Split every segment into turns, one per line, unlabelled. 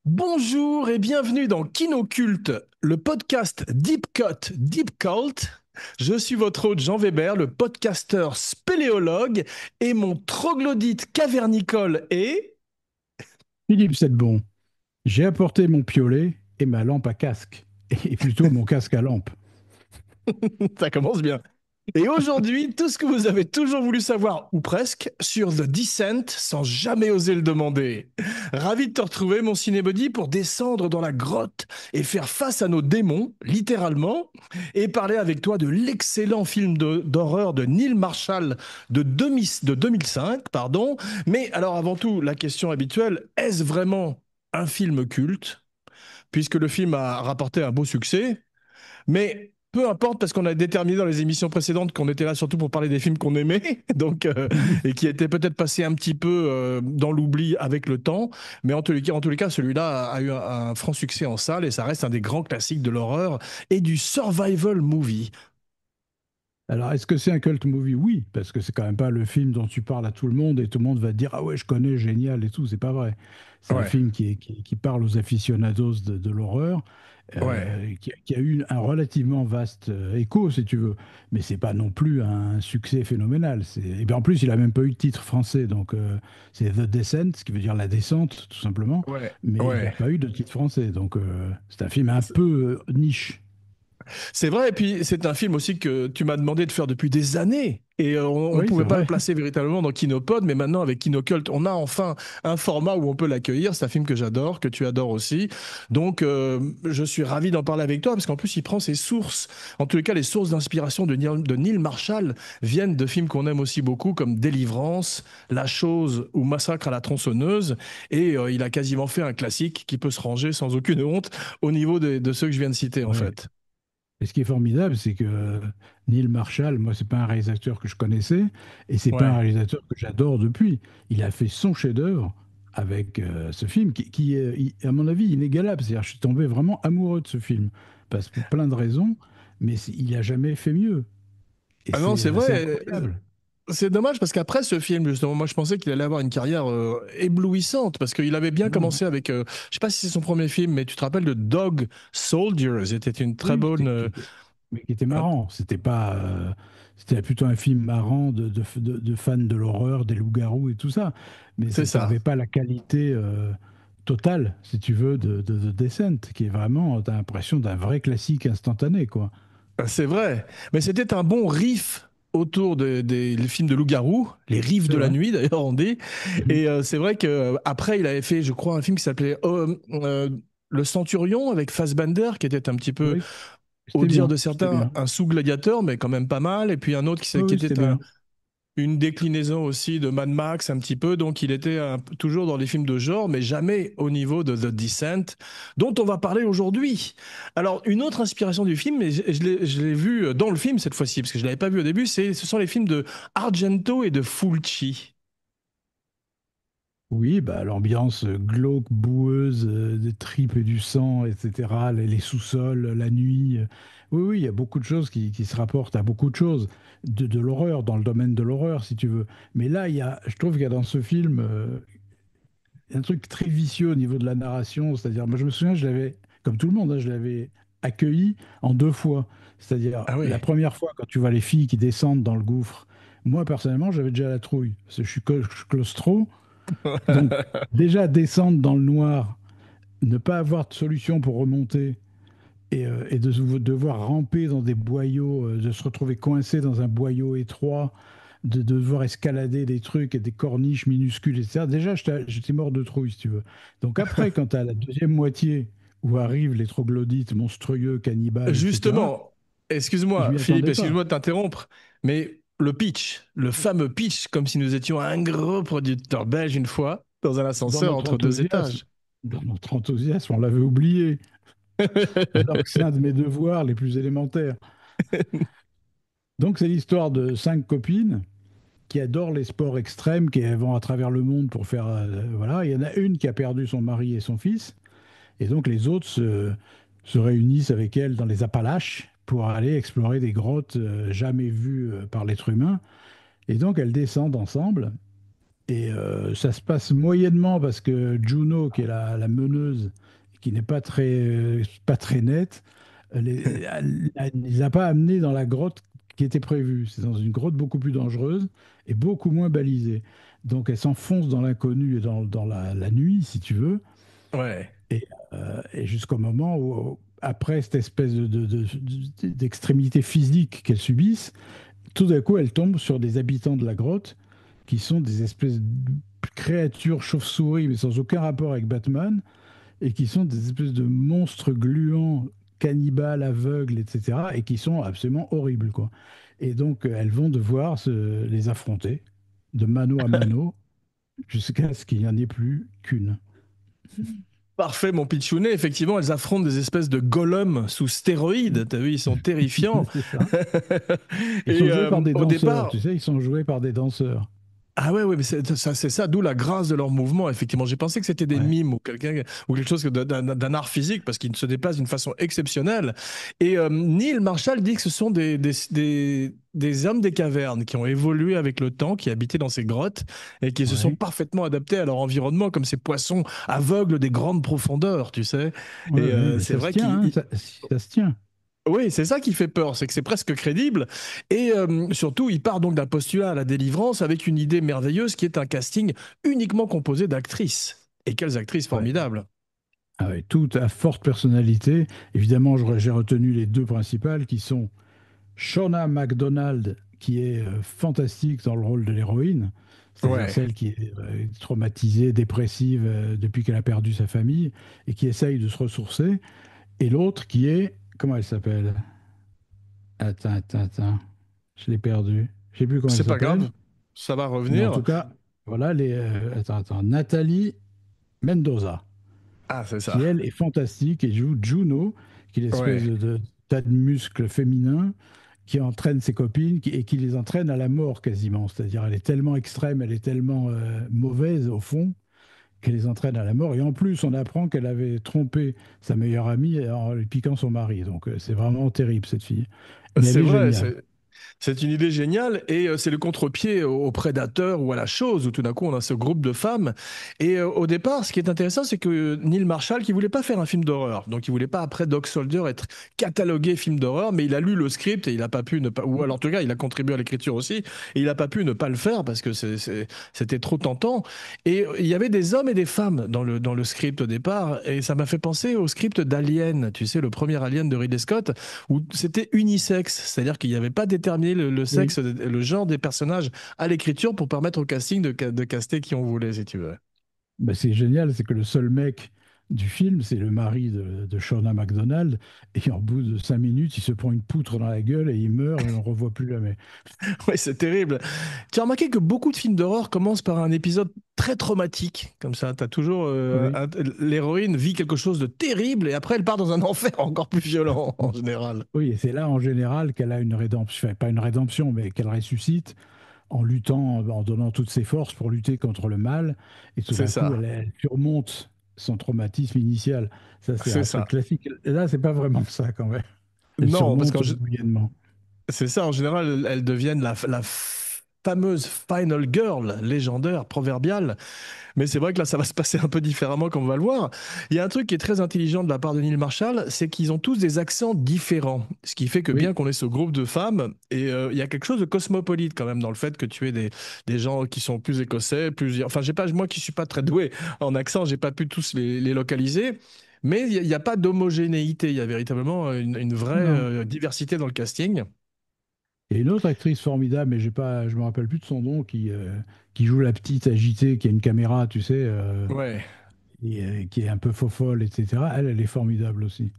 Bonjour et bienvenue dans Kinoculte, le podcast Deep Cut, Deep Cult. Je suis votre hôte Jean Weber, le podcasteur spéléologue, et mon troglodyte cavernicole est...
Philippe Setbon, j'ai apporté mon piolet et ma lampe à casque, et plutôt mon casque à lampe.
Ça commence bien. Et aujourd'hui, tout ce que vous avez toujours voulu savoir, ou presque, sur The Descent sans jamais oser le demander. Ravi de te retrouver, mon cinébody, pour descendre dans la grotte et faire face à nos démons, littéralement, et parler avec toi de l'excellent film d'horreur de Neil Marshall de 2005, pardon. Mais alors avant tout, la question habituelle, est-ce vraiment un film culte? Puisque le film a rapporté un beau succès, mais peu importe, parce qu'on a déterminé dans les émissions précédentes qu'on était là surtout pour parler des films qu'on aimait, donc, et qui étaient peut-être passés un petit peu dans l'oubli avec le temps. Mais en tous les cas celui-là a eu un franc succès en salle et ça reste un des grands classiques de l'horreur et du survival movie.
Alors, est-ce que c'est un cult movie? Oui, parce que c'est quand même pas le film dont tu parles à tout le monde et tout le monde va te dire ah ouais, je connais, génial et tout. C'est pas vrai. C'est un
Ouais,
film qui parle aux aficionados de l'horreur,
ouais.
qui a eu un relativement vaste écho, si tu veux, mais c'est pas non plus un succès phénoménal. Et bien en plus, il a même pas eu de titre français, donc c'est The Descent, ce qui veut dire la descente, tout simplement,
Ouais,
mais il n'a
ouais.
pas eu de titre français, donc c'est un film un peu niche.
C'est vrai, et puis c'est un film aussi que tu m'as demandé de faire depuis des années. Et on ne
Oui, c'est
pouvait pas le
vrai.
placer véritablement dans Kinopod, mais maintenant avec Kinocult, on a enfin un format où on peut l'accueillir. C'est un film que j'adore, que tu adores aussi. Donc je suis ravi d'en parler avec toi, parce qu'en plus il prend ses sources. En tous les cas, les sources d'inspiration de Neil Marshall viennent de films qu'on aime aussi beaucoup, comme Délivrance, La Chose ou Massacre à la tronçonneuse. Et il a quasiment fait un classique qui peut se ranger sans aucune honte au niveau de ceux que je viens de citer en
Ouais.
fait.
Et ce qui est formidable, c'est que Neil Marshall, moi, c'est pas un réalisateur que je connaissais, et c'est pas un
Ouais.
réalisateur que j'adore depuis. Il a fait son chef-d'œuvre avec ce film qui est, à mon avis, inégalable. C'est-à-dire, je suis tombé vraiment amoureux de ce film, parce pour plein de raisons, mais il a jamais fait mieux. Et
Ah non, c'est
c'est
vrai.
incroyable.
C'est dommage parce qu'après ce film, justement, moi je pensais qu'il allait avoir une carrière éblouissante parce qu'il avait bien
Non, non.
commencé avec, je sais pas si c'est son premier film, mais tu te rappelles de Dog Soldiers, c'était une très
Oui,
bonne.
mais qui était
Un-
marrant. C'était pas, c'était plutôt un film marrant de fans de l'horreur, des loups-garous et tout ça. Mais
c'est
ça
ça.
n'avait pas la qualité totale, si tu veux, de Descent, qui est vraiment, t'as l'impression d'un vrai classique instantané, quoi.
C'est vrai. Mais c'était un bon riff autour des les films de loup-garou, les riffs
C'est
de la
vrai.
nuit d'ailleurs on dit.
Mhm.
Et c'est vrai que après il avait fait, je crois, un film qui s'appelait Le Centurion avec Fassbender, qui était un petit peu,
Oui,
au
c'était
dire
bien.
de
C'était
certains,
bien.
un sous-gladiateur, mais quand même pas mal. Et puis un autre
Oui,
qui
oui, c'était
était
bien.
une déclinaison aussi de Mad Max un petit peu. Donc il était toujours dans les films de genre, mais jamais au niveau de The Descent, dont on va parler aujourd'hui. Alors une autre inspiration du film, mais je l'ai vu dans le film cette fois-ci, parce que je ne l'avais pas vu au début, ce sont les films de Argento et de Fulci.
Oui, bah, l'ambiance glauque, boueuse, des tripes et du sang, etc., les sous-sols, la nuit. Oui, oui, il y a beaucoup de choses qui se rapportent à beaucoup de choses, de l'horreur, dans le domaine de l'horreur, si tu veux. Mais là, je trouve qu'il y a dans ce film un truc très vicieux au niveau de la narration. C'est-à-dire, moi, je me souviens, comme tout le monde, hein, je l'avais accueilli en deux fois. C'est-à-dire,
Ah
la
oui.
première fois, quand tu vois les filles qui descendent dans le gouffre, moi, personnellement, j'avais déjà la trouille. Parce que je suis claustro. Donc, déjà descendre dans le noir, ne pas avoir de solution pour remonter et devoir ramper dans des boyaux, de se retrouver coincé dans un boyau étroit, de devoir escalader des trucs et des corniches minuscules, etc. Déjà, j'étais mort de trouille, si tu veux. Donc, après, quand tu as la deuxième moitié où arrivent les troglodytes monstrueux, cannibales, etc.,
Justement,
je
excuse-moi
m'y
Philippe,
attendais pas.
excuse-moi de t'interrompre, mais le pitch, le fameux pitch, comme si nous étions un gros producteur belge une fois, dans un
Dans
ascenseur
notre
entre deux
enthousiasme,
étages.
dans notre enthousiasme, on l'avait oublié, alors que c'est un de mes devoirs les plus élémentaires. Donc, c'est l'histoire de cinq copines qui adorent les sports extrêmes, qui vont à travers le monde pour faire. Voilà, il y en a une qui a perdu son mari et son fils, et donc les autres se réunissent avec elle dans les Appalaches pour aller explorer des grottes jamais vues par l'être humain. Et donc elles descendent ensemble. Et ça se passe moyennement parce que Juno, qui est la meneuse, qui n'est pas très nette, elle les a pas amenés dans la grotte qui était prévue. C'est dans une grotte beaucoup plus dangereuse et beaucoup moins balisée. Donc elle s'enfonce dans l'inconnu et dans la nuit, si tu veux,
Ouais.
et jusqu'au moment où, après cette espèce d'extrémité physique qu'elle subisse, tout d'un coup, elle tombe sur des habitants de la grotte qui sont des espèces de créatures chauves-souris, mais sans aucun rapport avec Batman, et qui sont des espèces de monstres gluants, cannibales, aveugles, etc., et qui sont absolument horribles, quoi. Et donc, elles vont devoir les affronter de mano à mano jusqu'à ce qu'il n'y en ait plus qu'une.
Parfait, mon pitchounet. Effectivement, elles affrontent des espèces de golems sous stéroïdes. T'as vu, ils sont terrifiants.
C'est ça. Ils sont
Et
joués par des
au
danseurs,
départ,
tu sais, ils sont joués par des danseurs.
ah ouais, ouais, mais c'est ça, d'où la grâce de leur mouvement, effectivement. J'ai pensé que c'était des
Ouais,
mimes ou ou quelque chose d'un art physique parce qu'ils se déplacent d'une façon exceptionnelle. Et Neil Marshall dit que ce sont des hommes des cavernes qui ont évolué avec le temps, qui habitaient dans ces grottes et qui se sont
ouais,
parfaitement adaptés à leur environnement, comme ces poissons aveugles des grandes profondeurs, tu sais.
ouais,
Et
ouais, mais
c'est
ça se
vrai
tient,
qu'ils
hein, ça se tient.
oui, c'est ça qui fait peur, c'est que c'est presque crédible. Et surtout, il part donc d'un postulat à la délivrance avec une idée merveilleuse qui est un casting uniquement composé d'actrices. Et quelles actrices
Ouais.
formidables.
Ah ouais, tout à forte personnalité. Évidemment, j'ai retenu les deux principales qui sont Shauna MacDonald, qui est fantastique dans le rôle de l'héroïne, c'est-à-dire
Ouais,
celle qui est traumatisée, dépressive depuis qu'elle a perdu sa famille et qui essaye de se ressourcer. Et l'autre qui est, comment elle s'appelle? Attends, je l'ai perdue. Je sais plus comment elle
c'est pas
s'appelle.
grave, ça va
Mais en
revenir.
tout cas, voilà, Nathalie Mendoza,
Ah, c'est
qui
ça.
elle est fantastique et joue Juno, qui est l'espèce
Ouais.
de tas de muscles féminins qui entraîne ses copines et qui les entraîne à la mort quasiment. C'est-à-dire, elle est tellement extrême, elle est tellement mauvaise au fond qu'elle les entraîne à la mort. Et en plus, on apprend qu'elle avait trompé sa meilleure amie en lui piquant son mari. Donc, c'est vraiment terrible cette fille. Mais elle
C'est
est
vrai,
géniale.
c'est une idée géniale et c'est le contre-pied au prédateur ou à la chose où tout d'un coup on a ce groupe de femmes. Et au départ, ce qui est intéressant, c'est que Neil Marshall, qui voulait pas faire un film d'horreur, donc il voulait pas après Dog Soldier être catalogué film d'horreur, mais il a lu le script et il a pas pu ne pas, ou alors en tout cas il a contribué à l'écriture aussi, et il a pas pu ne pas le faire parce que c'était trop tentant. Et il y avait des hommes et des femmes dans le script au départ, et ça m'a fait penser au script d'Alien, tu sais, le premier Alien de Ridley Scott où c'était unisexe, c'est-à-dire qu'il n'y avait pas déterminé le
Oui.
sexe, le genre des personnages à l'écriture pour permettre au casting de caster qui on voulait, si tu veux.
Bah, c'est génial, c'est que le seul mec du film, c'est le mari de Shauna MacDonald. Et en bout de 5 minutes, il se prend une poutre dans la gueule et il meurt et on ne le revoit plus jamais.
Oui, c'est terrible. Tu as remarqué que beaucoup de films d'horreur commencent par un épisode très traumatique, comme ça. T'as toujours
Oui.
l'héroïne vit quelque chose de terrible et après elle part dans un enfer encore plus violent en général.
Oui, et c'est là en général qu'elle a une rédemption, enfin, pas une rédemption, mais qu'elle ressuscite en luttant, en donnant toutes ses forces pour lutter contre le mal. Et tout
C'est
d'un coup,
ça,
elle surmonte son traumatisme initial. Ça, c'est
c'est
un truc
ça.
classique. Et là, c'est pas vraiment ça quand même. Elle
Non, parce
surmonte
qu'en
moyennement.
c'est ça, en général, elles deviennent la fameuse Final Girl, légendaire, proverbiale. Mais c'est vrai que là, ça va se passer un peu différemment, comme on va le voir. Il y a un truc qui est très intelligent de la part de Neil Marshall, c'est qu'ils ont tous des accents différents. Ce qui fait que bien
Oui,
qu'on ait ce groupe de femmes, et il y a quelque chose de cosmopolite quand même dans le fait que tu aies des gens qui sont plus écossais, plus... Enfin, j'ai pas, moi qui suis pas très doué en accent, j'ai pas pu tous les localiser. Mais il n'y a pas d'homogénéité, il y a véritablement une vraie
non.
diversité dans le casting.
Il y a une autre actrice formidable, mais j'ai pas, je me rappelle plus de son nom, qui joue la petite agitée, qui a une caméra, tu sais,
Ouais.
et qui est un peu faux-folle, etc. Elle est formidable aussi.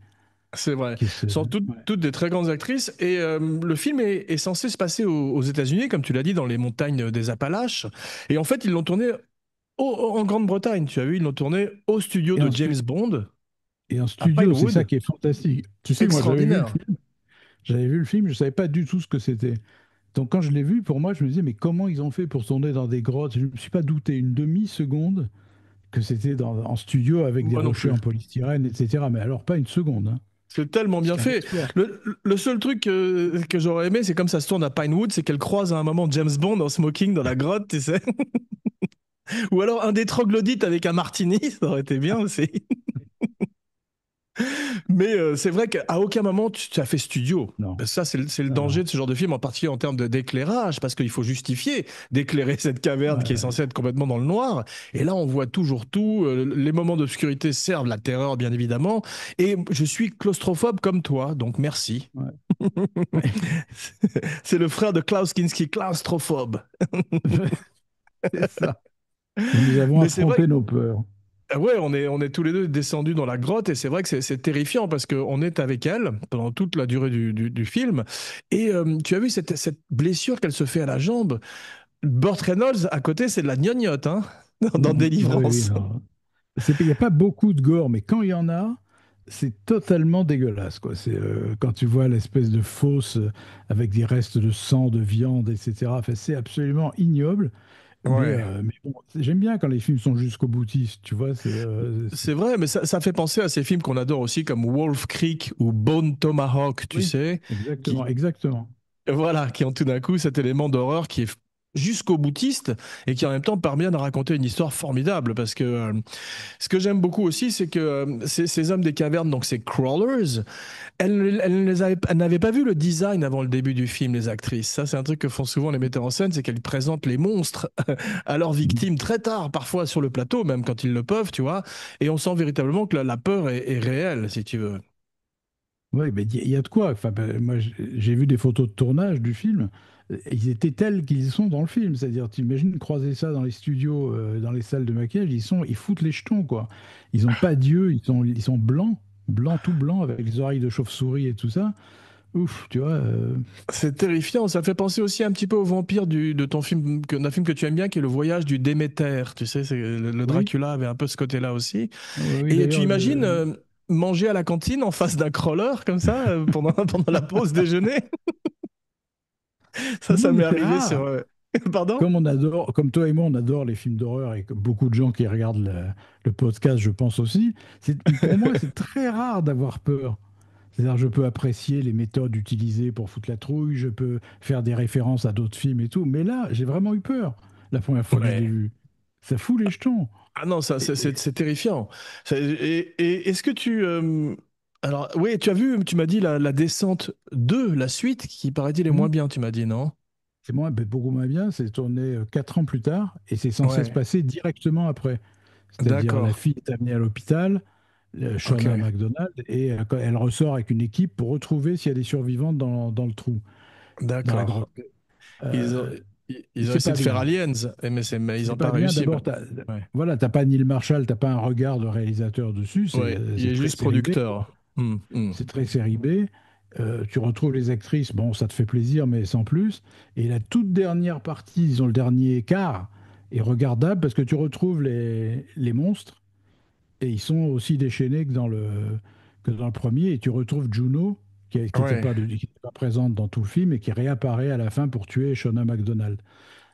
C'est vrai.
Qui se...
Ce sont
ouais.
toutes des très grandes actrices. Et le film est censé se passer aux États-Unis, comme tu l'as dit, dans les montagnes des Appalaches. Et en fait, ils l'ont tourné en Grande-Bretagne. Tu as vu, ils l'ont tourné au studio
Et
de
en,
James Bond,
et en
à
studio, c'est ça
Pinewood.
qui est fantastique. Tu sais, moi,
Extraordinaire.
j'avais vu le film, je savais pas du tout ce que c'était. Donc quand je l'ai vu, pour moi, je me disais, mais comment ils ont fait pour tourner dans des grottes? Je ne me suis pas douté une demi-seconde que c'était en studio avec des
Moi non
rochers
plus.
en polystyrène, etc. Mais alors, pas une seconde, hein.
C'est tellement
C'est
bien
un
fait.
exploit.
Le seul truc que j'aurais aimé, c'est comme ça se tourne à Pinewood, c'est qu'elle croise à un moment James Bond en smoking dans la grotte, tu sais. Ou alors un des troglodytes avec un martini, ça aurait été bien aussi. Mais c'est vrai qu'à aucun moment tu as fait studio.
Non,
Ça, c'est le
non,
danger
non.
de ce genre de film, en particulier en termes d'éclairage, parce qu'il faut justifier d'éclairer cette caverne
Ouais,
qui est
ouais,
censée être complètement dans le noir. Et là, on voit toujours tout. Les moments d'obscurité servent la terreur, bien évidemment. Et je suis claustrophobe comme toi, donc merci.
ouais.
C'est le frère de Klaus Kinski, claustrophobe.
C'est ça. Et nous avons
Mais c'est vrai.
affronté nos peurs.
Ouais, on est tous les deux descendus dans la grotte et c'est vrai que c'est terrifiant parce qu'on est avec elle pendant toute la durée du film. Et tu as vu cette blessure qu'elle se fait à la jambe. Burt Reynolds, à côté, c'est de la gnognotte, hein, dans
Oui, oui,
Délivrance.
non. Il n'y a pas beaucoup de gore, mais quand il y en a, c'est totalement dégueulasse, quoi. C'est quand tu vois l'espèce de fosse avec des restes de sang, de viande, etc. Enfin, c'est absolument ignoble.
Ouais.
Mais bon, j'aime bien quand les films sont jusqu'au boutiste, tu vois.
C'est vrai, mais ça fait penser à ces films qu'on adore aussi, comme Wolf Creek ou Bone Tomahawk, tu
Oui,
sais,
exactement,
qui,
exactement.
voilà, qui ont tout d'un coup cet élément d'horreur qui est jusqu'au boutiste et qui en même temps parvient à raconter une histoire formidable parce que ce que j'aime beaucoup aussi, c'est que ces hommes des cavernes, donc ces crawlers, elles n'avaient pas vu le design avant le début du film, les actrices. Ça, c'est un truc que font souvent les metteurs en scène, c'est qu'elles présentent les monstres à leurs victimes très tard, parfois sur le plateau, même quand ils le peuvent, tu vois. Et on sent véritablement que la peur est réelle, si tu veux.
Oui, mais il y a de quoi. Enfin, ben, moi, j'ai vu des photos de tournage du film. Ils étaient tels qu'ils sont dans le film. C'est-à-dire, tu imagines croiser ça dans les studios, dans les salles de maquillage, ils foutent les jetons, quoi. Ils n'ont pas d'yeux, ils sont blancs, blancs, tout blancs, avec les oreilles de chauve-souris et tout ça. Ouf, tu vois.
C'est terrifiant. Ça fait penser aussi un petit peu au vampire de ton film, d'un film que tu aimes bien, qui est Le Voyage du Déméter. Tu sais, le
Oui,
Dracula avait un peu ce côté-là aussi.
oui, oui,
Et tu
d'ailleurs,
imagines manger à la cantine en face d'un crawler comme ça pendant, pendant la pause déjeuner? Ça,
non,
ça
non, mais
m'est
c'est
arrivé sur.
rare.
Pardon?
Comme toi et moi, on adore les films d'horreur et que beaucoup de gens qui regardent le podcast, je pense aussi. Pour moi, c'est très rare d'avoir peur. C'est-à-dire, je peux apprécier les méthodes utilisées pour foutre la trouille, je peux faire des références à d'autres films et tout. Mais là, j'ai vraiment eu peur la première fois que je l'ai
Ouais.
vu. Ça fout les jetons.
Ah non, ça, c'est
Et-
c'est- c'est terrifiant. Et est-ce que tu. Alors, oui, tu as vu, tu m'as dit la descente 2, la suite, qui paraît-il est
Hmm.
moins bien, tu m'as dit, non?
C'est moi, ben, beaucoup moins bien. C'est tourné 4 ans plus tard et c'est censé se
Ouais,
passer directement après. C'est-à-dire, la
d'accord.
fille est amenée à l'hôpital,
Ok.
Shona McDonald, et quand elle ressort avec une équipe pour retrouver s'il y a des survivants dans le trou, dans la
D'accord.
grotte.
Ils ont,
Euh,
ils ont
c'est
essayé
pas
de faire
bien.
Aliens, mais ils
C'est
n'ont pas
pas bien.
réussi.
D'abord,
Ouais.
voilà, t'as pas Neil Marshall, t'as pas un regard de réalisateur dessus.
Ouais, il
C'est
est
très
juste
série B.
producteur.
C'est très série B. Tu retrouves les actrices, bon, ça te fait plaisir, mais sans plus. Et la toute dernière partie, disons le dernier quart, est regardable parce que tu retrouves les monstres et ils sont aussi déchaînés que dans le premier. Et tu retrouves Juno, qui n'était
Ouais.
qui était pas présente dans tout le film et qui réapparaît à la fin pour tuer Shona McDonald.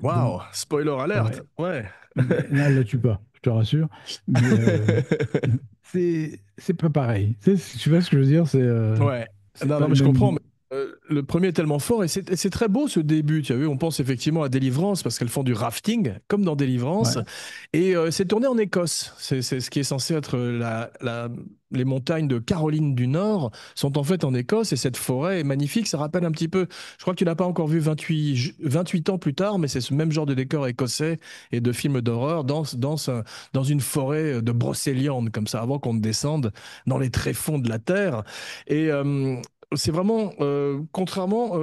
Donc,
Waouh, spoiler alerte.
ouais,
Ouais.
mais là, elle ne la tue pas, je te rassure. Mais c'est pas pareil. Tu vois ce que je veux dire?
Ouais.
C'est
Non,
pas
non,
le
mais je
même
comprends.
goût.
Mais, le premier est tellement fort et c'est très beau ce début. Tu as vu, on pense effectivement à Délivrance parce qu'elles font du rafting comme dans Délivrance.
Ouais.
Et c'est tourné en Écosse. C'est ce qui est censé être les montagnes de Caroline du Nord sont en fait en Écosse et cette forêt est magnifique. Ça rappelle un petit peu. Je crois que tu n'as pas encore vu 28 ans plus tard, mais c'est ce même genre de décor écossais et de films d'horreur dans une forêt de brocéliande comme ça avant qu'on ne descende dans les tréfonds de la terre. Et c'est vraiment, contrairement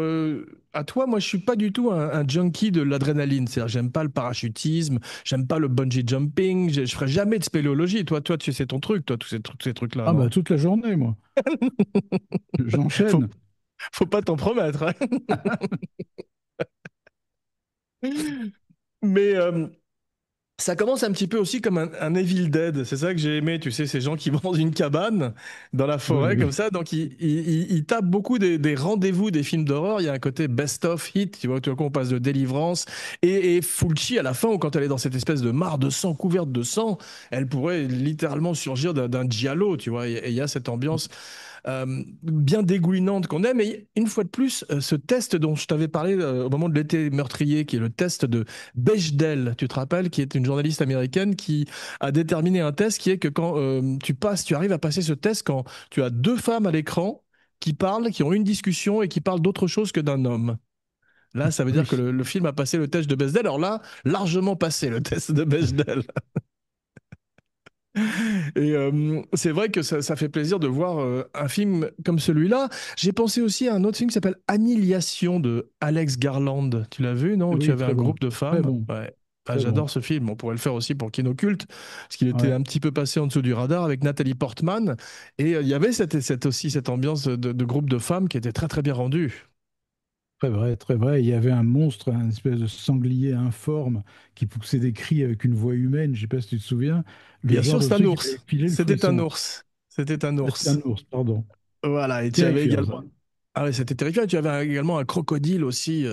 à toi, moi je suis pas du tout un junkie de l'adrénaline. C'est-à-dire, j'aime pas le parachutisme, j'aime pas le bungee jumping, je ferai jamais de spéléologie. Toi, tu sais ton truc, toi, tous ces trucs-là,
Ah bah
non?
toute la journée, moi.
Faut,
J'enchaîne.
faut pas t'en promettre, hein. Mais ça commence un petit peu aussi comme un Evil Dead. C'est ça que j'ai aimé. Tu sais, ces gens qui vont dans une cabane, dans la
Oui,
forêt, comme
oui.
ça. Donc, ils tapent beaucoup des rendez-vous des films d'horreur. Il y a un côté best-of hit. Tu vois, tout à coup, on passe de Délivrance et Fulci à la fin, où quand elle est dans cette espèce de mare de sang, couverte de sang, elle pourrait littéralement surgir d'un giallo, tu vois. Et il y a cette ambiance bien dégoulinante qu'on aime. Et une fois de plus, ce test dont je t'avais parlé au moment de l'été meurtrier, qui est le test de Bechdel, tu te rappelles, qui est une journaliste américaine qui a déterminé un test qui est que quand tu arrives à passer ce test quand tu as deux femmes à l'écran qui parlent, qui ont une discussion et qui parlent d'autre chose que d'un homme. Là, ça veut dire que
Oui.
le film a passé le test de Bechdel. Alors là, largement passé le test de Bechdel. Et c'est vrai que ça fait plaisir de voir un film comme celui-là. J'ai pensé aussi à un autre film qui s'appelle Annihilation de Alex Garland. Tu l'as vu, non? Où tu
Oui,
avais un
très bon.
groupe de
Très
femmes.
bon.
Ouais. Ah,
Très bon.
j'adore ce film. On pourrait le faire aussi pour Kinoculte, parce qu'il était
Ouais.
un petit peu passé en dessous du radar avec Nathalie Portman. Et il y avait aussi cette ambiance de groupe de femmes qui était très très bien rendue.
Très vrai, très vrai. Il y avait un monstre, un espèce de sanglier informe qui poussait des cris avec une voix humaine. Je sais pas si tu te souviens. Le
Bien
genre
sûr,
de
c'est un
truc qui avait
ours.
filé le
C'était un
frisson.
ours. C'était un
Ah, c'était un
ours.
ours, pardon.
Voilà, et tu avais
Terrifiant,
également.
ça.
Ah ouais, c'était terrifiant. Tu avais également un crocodile aussi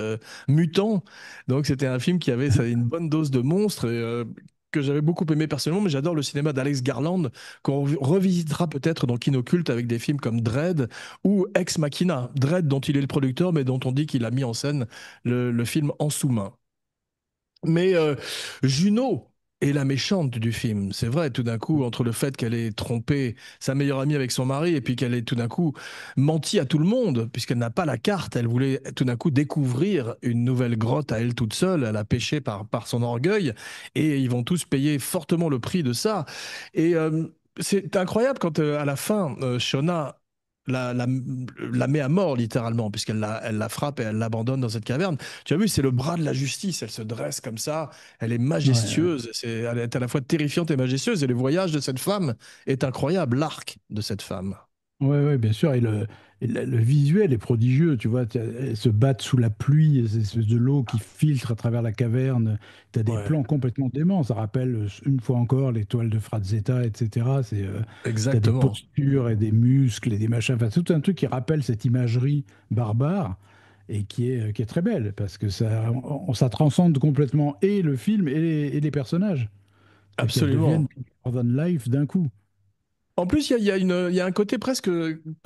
mutant. Donc c'était un film qui avait ça, une bonne dose de monstres et, que j'avais beaucoup aimé personnellement. Mais j'adore le cinéma d'Alex Garland qu'on revisitera peut-être dans Kinoculte avec des films comme Dredd ou Ex Machina. Dredd dont il est le producteur, mais dont on dit qu'il a mis en scène le film en sous-main. Mais Juno est la méchante du film. C'est vrai, tout d'un coup, entre le fait qu'elle ait trompé sa meilleure amie avec son mari et puis qu'elle ait tout d'un coup menti à tout le monde, puisqu'elle n'a pas la carte, elle voulait tout d'un coup découvrir une nouvelle grotte à elle toute seule. Elle a péché par son orgueil et ils vont tous payer fortement le prix de ça. Et c'est incroyable quand à la fin, Shona la, la, la met à mort littéralement, elle la frappe et elle l'abandonne dans cette caverne. Tu as vu, c'est le bras de la justice. Elle se dresse comme ça. Elle est
Ouais, ouais.
majestueuse. Elle est à la fois terrifiante et majestueuse. Et le voyage de cette femme est incroyable. L'arc de cette femme.
Ouais, ouais, bien sûr. Et le visuel est prodigieux. Tu vois, elles se battent sous la pluie, ces espèces de l'eau qui filtre à travers la caverne. Tu as des
Ouais,
plans complètement déments. Ça rappelle, une fois encore, les toiles de Frazetta, etc. Tu as des
exactement.
postures et des muscles et des machins. Enfin, tout un truc qui rappelle cette imagerie barbare et qui est très belle parce que ça transcende complètement et le film et les personnages. C'est qu'elles deviennent
Absolument.
Northern Life d'un coup.
En plus, il y a un côté presque,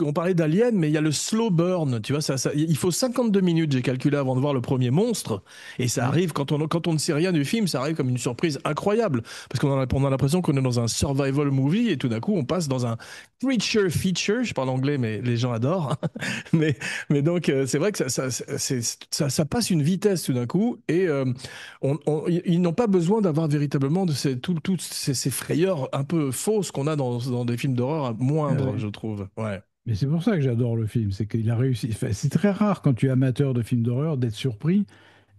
on parlait d'Alien, mais il y a le slow burn, tu vois, il faut 52 minutes, j'ai calculé avant de voir le premier monstre, et ça
Ouais.
arrive, quand on ne sait rien du film, ça arrive comme une surprise incroyable, parce on a l'impression qu'on est dans un survival movie, et tout d'un coup, on passe dans un creature feature, je parle anglais, mais les gens adorent, mais, mais donc, c'est vrai que ça passe une vitesse tout d'un coup, et ils n'ont pas besoin d'avoir véritablement toutes ces frayeurs un peu fausses qu'on a dans des films d'horreur
Ouais,
moindres,
ouais.
je trouve. Ouais.
Mais c'est pour ça que j'adore le film, c'est qu'il a réussi. Enfin, c'est très rare quand tu es amateur de films d'horreur d'être surpris.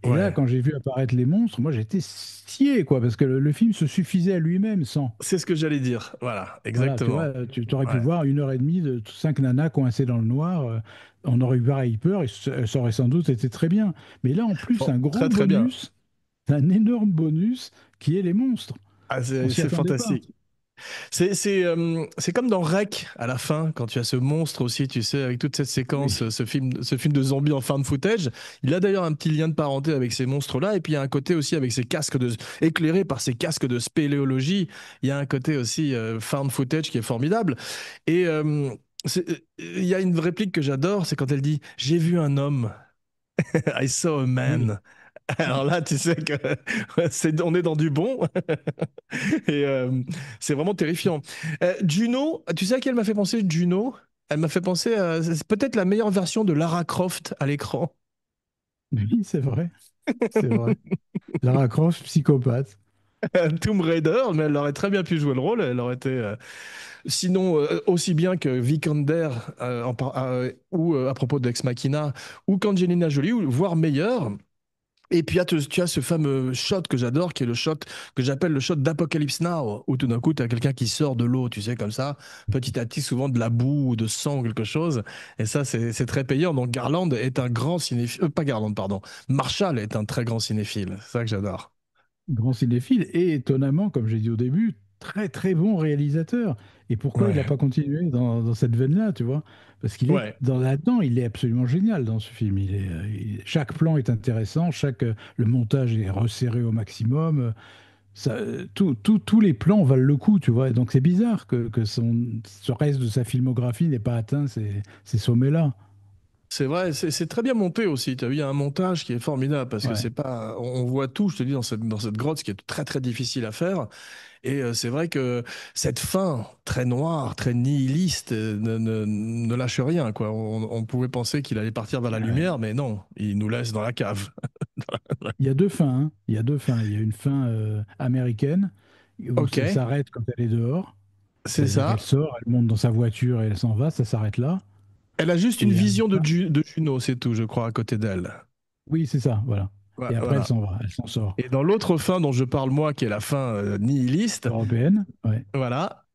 Et là,
Ouais.
quand j'ai vu apparaître les monstres, moi j'étais scié, quoi, parce que le film se suffisait à lui-même sans.
C'est ce que j'allais dire. Voilà,
Voilà, tu
exactement.
vois, tu aurais pu
Ouais.
voir 1 heure et demie de cinq nanas coincées dans le noir. On aurait eu pareil peur et ça aurait sans doute été très bien. Mais là, en plus,
Bon,
un gros
très très bien.
bonus, un énorme bonus qui est les monstres.
Ah,
On s'y
c'est
attendait pas.
fantastique. C'est comme dans Rec à la fin, quand tu as ce monstre aussi, tu sais, avec toute cette séquence,
Oui.
ce film de zombies en found footage. Il a d'ailleurs un petit lien de parenté avec ces monstres-là, et puis il y a un côté aussi avec ces éclairés par ces casques de spéléologie. Il y a un côté aussi found footage qui est formidable. Et il y a une réplique que j'adore, c'est quand elle dit, j'ai vu un homme. I saw a
Oui.
man. Alors là, tu sais que on est dans du bon. Et c'est vraiment terrifiant. Juno, tu sais à qui elle m'a fait penser, Juno? Elle m'a fait penser à c'est peut-être la meilleure version de Lara Croft à l'écran.
Oui, c'est vrai. C'est vrai. Lara Croft, psychopathe.
Tomb Raider, mais elle aurait très bien pu jouer le rôle. Elle aurait été, sinon, aussi bien que Vikander, ou à propos d'Ex Machina, ou qu'Angelina Jolie, ou voire meilleure. Et puis tu as ce fameux shot que j'adore, qui est le shot que j'appelle le shot d'Apocalypse Now, où tout d'un coup, tu as quelqu'un qui sort de l'eau, tu sais, comme ça, petit à petit, souvent de la boue ou de sang ou quelque chose. Et ça, c'est très payant. Donc Garland est un grand cinéphile, pas Garland, pardon. Marshall est un très grand cinéphile. C'est ça que j'adore.
Grand cinéphile et étonnamment, comme j'ai dit au début, très très bon réalisateur. Et pourquoi il n'a
Ouais.
pas continué dans cette veine-là, tu vois? Parce qu'il est
Ouais.
dans là-dedans, il est absolument génial dans ce film. Chaque plan est intéressant, le montage est resserré au maximum. Tous les plans valent le coup, tu vois. Et donc c'est bizarre que ce reste de sa filmographie n'ait pas atteint ces sommets-là.
C'est vrai, c'est très bien monté aussi. Tu as vu, il y a un montage qui est formidable parce que
Ouais.
c'est pas, on voit tout, je te dis, dans cette grotte, ce qui est très très difficile à faire. Et c'est vrai que cette fin très noire, très nihiliste, ne lâche rien, quoi. On pouvait penser qu'il allait partir vers la
Ouais.
lumière, mais non, il nous laisse dans la cave.
Il y a deux fins, hein. Il y a deux fins. Il y a une fin américaine où
Ok,
ça s'arrête quand elle est dehors.
c'est
C'est-à-dire qu'elle
ça.
sort, elle monte dans sa voiture et elle s'en va, ça s'arrête là.
Elle a juste une
Et à la
vision de,
fin,
De Juno, c'est tout, je crois, à côté d'elle.
oui, c'est ça, voilà. Et après, elle
Voilà.
s'en va, elle s'en sort.
Et dans l'autre fin dont je parle moi, qui est la fin nihiliste,
Européenne, ouais.
voilà,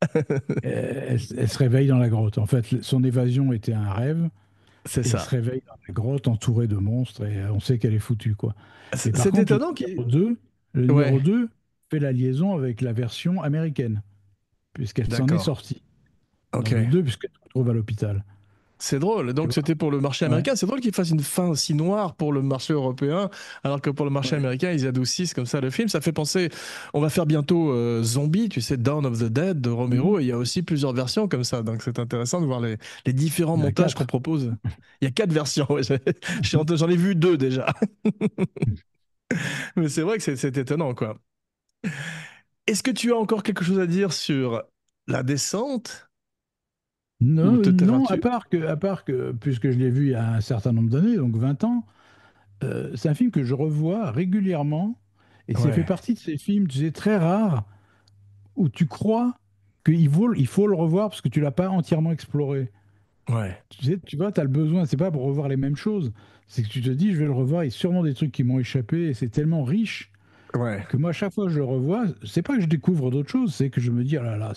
Elle se réveille dans la grotte. En fait, son évasion était un rêve
c'est
et elle se
ça.
réveille dans la grotte entourée de monstres et on sait qu'elle est foutue, quoi. Et par
C'est
contre,
étonnant qu'il...
le numéro
Ouais,
2 fait la liaison avec la version américaine, puisqu'elle s'en est
d'accord.
sortie dans
Ok.
le 2 puisqu'elle se retrouve à l'hôpital.
C'est drôle.
Tu
Donc
vois?
c'était pour le marché
Ouais.
américain. C'est drôle qu'ils fassent une fin si noire pour le marché européen, alors que pour le marché
Ouais.
américain, ils adoucissent comme ça le film. Ça fait penser, on va faire bientôt Zombie, tu sais, Dawn of the Dead de
Mhm.
Romero, et il y a aussi plusieurs versions comme ça. Donc c'est intéressant de voir les différents
Il y en a
montages qu'on
4.
propose. Il y a 4 versions. Ouais, j'en ai vu 2 déjà. Mais c'est vrai que c'est étonnant, quoi. Est-ce que tu as encore quelque chose à dire sur la descente ou
Non,
te
non,
tairas-tu?
à part que, puisque je l'ai vu il y a un certain nombre d'années, donc 20 ans, c'est un film que je revois régulièrement. Et c'est fait
Ouais,
partie de ces films, tu sais, très rares, où tu crois il faut le revoir parce que tu l'as pas entièrement exploré.
ouais,
Tu sais, tu vois, tu as le besoin, c'est pas pour revoir les mêmes choses, c'est que tu te dis, je vais le revoir, il y a sûrement des trucs qui m'ont échappé, et c'est tellement riche
ouais.
que moi, à chaque fois que je le revois, c'est pas que je découvre d'autres choses, c'est que je me dis, ah là là,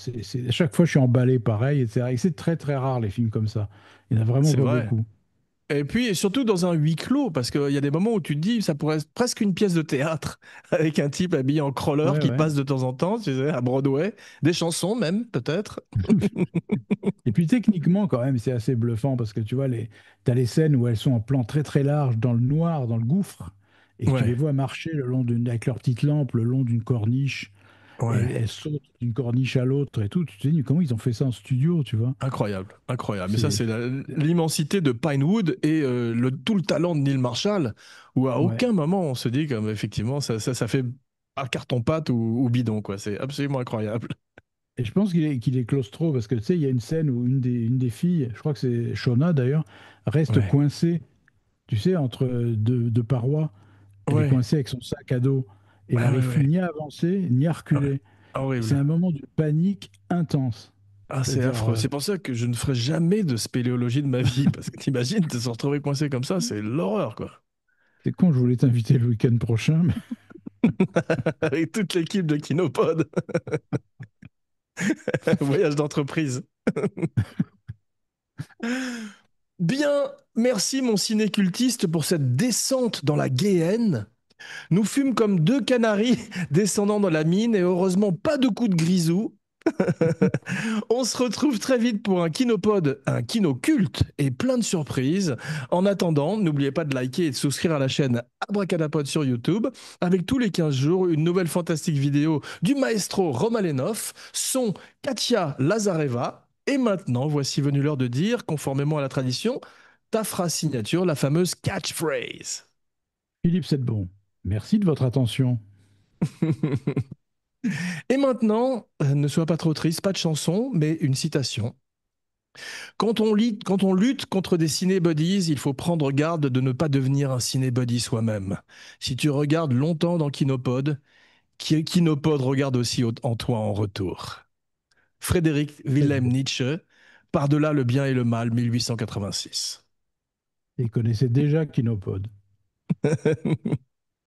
à chaque fois je suis emballé pareil, etc. Et c'est très très rare les films comme ça. Il n'y en a vraiment
C'est
pas
vrai.
beaucoup.
Et puis, et surtout dans un huis clos, parce qu'il y a des moments où tu te dis, ça pourrait être presque une pièce de théâtre, avec un type habillé en crawler
Ouais,
qui
ouais.
passe de temps en temps, tu sais, à Broadway, des chansons même, peut-être.
Et puis techniquement, quand même, c'est assez bluffant parce que tu vois, t'as les scènes où elles sont en plan très très large, dans le noir, dans le gouffre, et que tu les
Ouais,
vois marcher avec leur petite lampe le long d'une corniche, et
ouais.
elles sautent d'une corniche à l'autre et tout. Tu te dis, comment ils ont fait ça en studio, tu vois?
Incroyable, incroyable. Mais ça,
C'est,
c'est l'immensité de Pinewood et tout le talent de Neil Marshall, où à
ouais.
aucun moment on se dit comme effectivement ça fait à carton-pâte ou bidon, quoi. C'est absolument incroyable.
Et je pense qu'il est claustro parce que tu sais, il y a une scène où une des filles, je crois que c'est Shona d'ailleurs, reste
Ouais,
coincée, tu sais, entre deux parois. Elle est
ouais,
coincée avec son sac à dos. Et elle
ouais, ouais,
n'arrive plus
ouais.
ni à avancer, ni à
Ah ouais.
reculer. C'est
Horrible.
un moment de panique intense.
Ah, c'est
C'est-à-dire,
affreux. C'est pour ça que je ne ferai jamais de spéléologie de ma vie. Parce que t'imagines, de se retrouver coincé comme ça, c'est l'horreur, quoi.
c'est con, je voulais t'inviter le week-end prochain, mais
Avec toute l'équipe de Kinopod. Voyage d'entreprise. Bien, merci mon ciné-cultiste pour cette descente dans la Guéhenne. Nous fûmes comme deux canaris descendant dans la mine et heureusement pas de coup de grisou. On se retrouve très vite pour un Kinopod, un kino culte et plein de surprises. En attendant, n'oubliez pas de liker et de souscrire à la chaîne Abracadapod sur YouTube. Avec tous les 15 jours, une nouvelle fantastique vidéo du maestro Romalenov, son Katia Lazareva. Et maintenant, voici venu l'heure de dire, conformément à la tradition, ta phrase signature, la fameuse catchphrase.
Philippe Sedbon, merci de votre attention.
Et maintenant, ne sois pas trop triste, pas de chanson, mais une citation. Quand on lutte contre des cinébodies, il faut prendre garde de ne pas devenir un cinébody soi-même. Si tu regardes longtemps dans Kinopod, Kinopod regarde aussi en toi en retour. Frédéric
Très
Wilhelm
beau.
Nietzsche, Par-delà le bien et le mal, 1886.
Et connaissez déjà Kinopod.